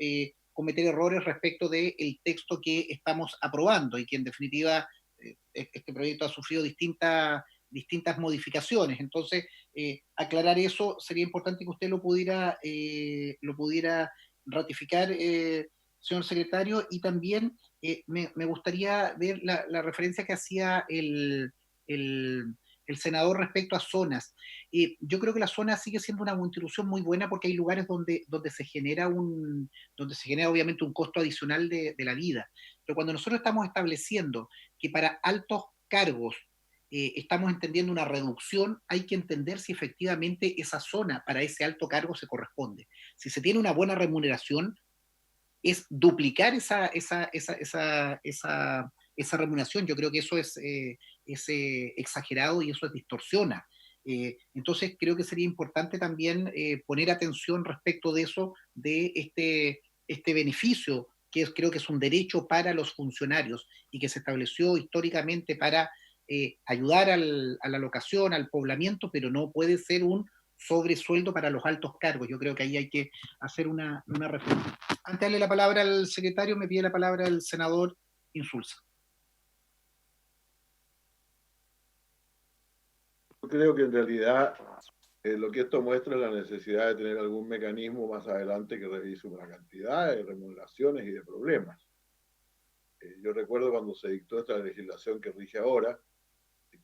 cometer errores respecto del texto que estamos aprobando y que en definitiva este proyecto ha sufrido distintas modificaciones. Entonces, aclarar eso sería importante que usted lo pudiera ratificar, señor secretario, y también me gustaría ver la referencia que hacía el senador respecto a zonas. Yo creo que la zona sigue siendo una institución muy buena porque hay lugares donde se genera obviamente un costo adicional de la vida. Pero cuando nosotros estamos estableciendo que para altos cargos estamos entendiendo una reducción, hay que entender si efectivamente esa zona para ese alto cargo se corresponde. Si se tiene una buena remuneración, es duplicar esa remuneración. Yo creo que eso es exagerado y eso distorsiona. Entonces creo que sería importante también poner atención respecto de eso, de este beneficio, creo que es un derecho para los funcionarios y que se estableció históricamente para ayudar a la locación, al poblamiento, pero no puede ser un sobresueldo para los altos cargos. Yo creo que ahí hay que hacer una reflexión. Antes de darle la palabra al secretario, me pide la palabra el senador Insulza. Yo creo que en realidad lo que esto muestra es la necesidad de tener algún mecanismo más adelante que revise una cantidad de remuneraciones y de problemas. Yo recuerdo cuando se dictó esta legislación que rige ahora,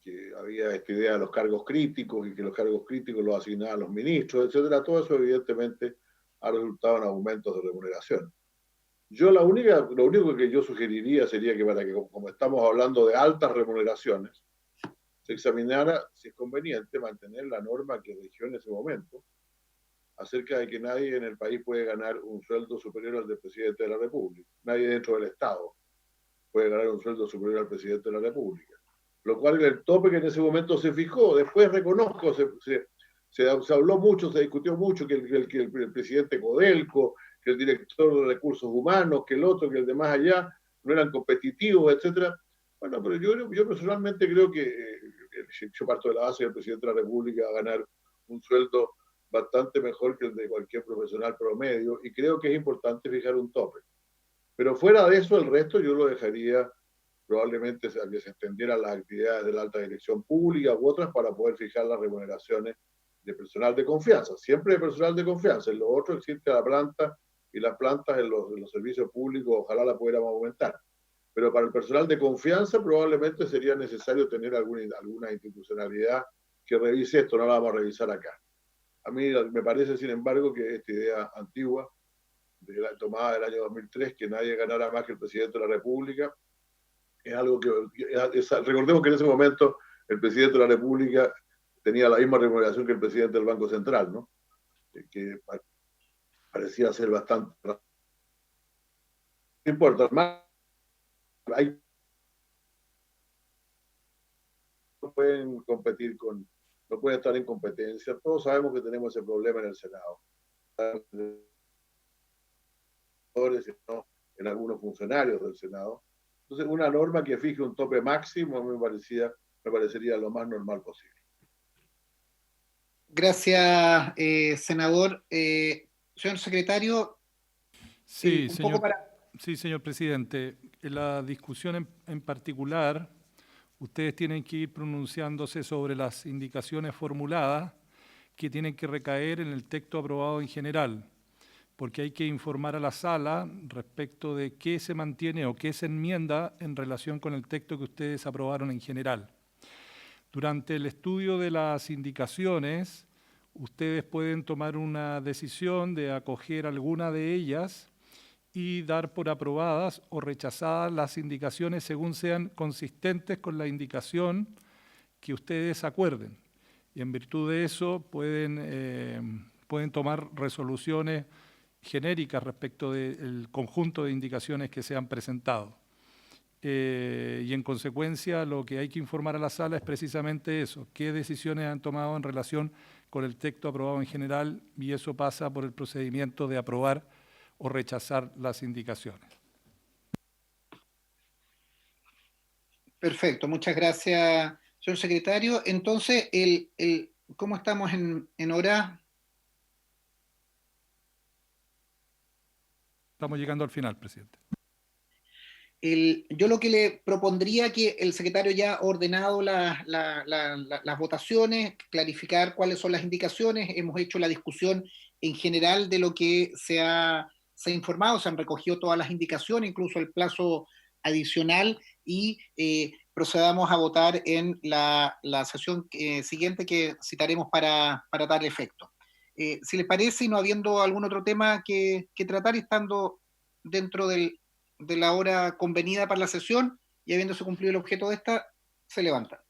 que había esta idea de los cargos críticos y que los cargos críticos los asignaban los ministros, etcétera. Todo eso evidentemente ha resultado en aumentos de remuneración. Lo único que yo sugeriría sería que para que, como estamos hablando de altas remuneraciones, se examinara si es conveniente mantener la norma que rigió en ese momento acerca de que nadie en el país puede ganar un sueldo superior al del presidente de la República. Nadie dentro del Estado puede ganar un sueldo superior al presidente de la República. Lo cual es el tope que en ese momento se fijó. Después reconozco, se habló mucho, se discutió mucho que el presidente Codelco, que el director de recursos humanos, que el otro, que el de más allá, no eran competitivos, etcétera. Bueno, pero yo personalmente creo que yo parto de la base que el presidente de la República va a ganar un sueldo bastante mejor que el de cualquier profesional promedio, y creo que es importante fijar un tope. Pero fuera de eso, el resto yo lo dejaría probablemente a que se extendieran las actividades de la alta dirección pública u otras para poder fijar las remuneraciones de personal de confianza, siempre de personal de confianza. En lo otro existe la planta, y las plantas en los servicios públicos ojalá la pudiéramos aumentar. Pero para el personal de confianza probablemente sería necesario tener alguna institucionalidad que revise esto, no la vamos a revisar acá. A mí me parece, sin embargo, que esta idea antigua, de la tomada del año 2003, que nadie ganara más que el presidente de la República, es algo que... recordemos que en ese momento el presidente de la República tenía la misma remuneración que el presidente del Banco Central, ¿no? Que parecía ser bastante... No importa, más no pueden competir no pueden estar en competencia. Todos sabemos que tenemos ese problema en el Senado, en algunos funcionarios del Senado. Entonces, una norma que fije un tope máximo me parecería lo más normal posible. Gracias, senador. Señor secretario, Sí, un señor, poco para... sí, señor presidente. En la discusión en particular, ustedes tienen que ir pronunciándose sobre las indicaciones formuladas que tienen que recaer en el texto aprobado en general, porque hay que informar a la sala respecto de qué se mantiene o qué se enmienda en relación con el texto que ustedes aprobaron en general. Durante el estudio de las indicaciones, ustedes pueden tomar una decisión de acoger alguna de ellas y dar por aprobadas o rechazadas las indicaciones según sean consistentes con la indicación que ustedes acuerden. Y en virtud de eso pueden tomar resoluciones genéricas respecto del conjunto de indicaciones que se han presentado. Y en consecuencia lo que hay que informar a la sala es precisamente eso, qué decisiones han tomado en relación con el texto aprobado en general, y eso pasa por el procedimiento de aprobar o rechazar las indicaciones. Perfecto, muchas gracias, señor secretario. Entonces, ¿cómo estamos en hora? Estamos llegando al final, presidente. Yo lo que le propondría que el secretario ya ha ordenado las votaciones, clarificar cuáles son las indicaciones. Hemos hecho la discusión en general de lo que se ha informado, se han recogido todas las indicaciones, incluso el plazo adicional, y procedamos a votar en la sesión siguiente que citaremos para dar efecto. Si les parece, y no habiendo algún otro tema que tratar, estando dentro de la hora convenida para la sesión y habiéndose cumplido el objeto de esta, se levanta.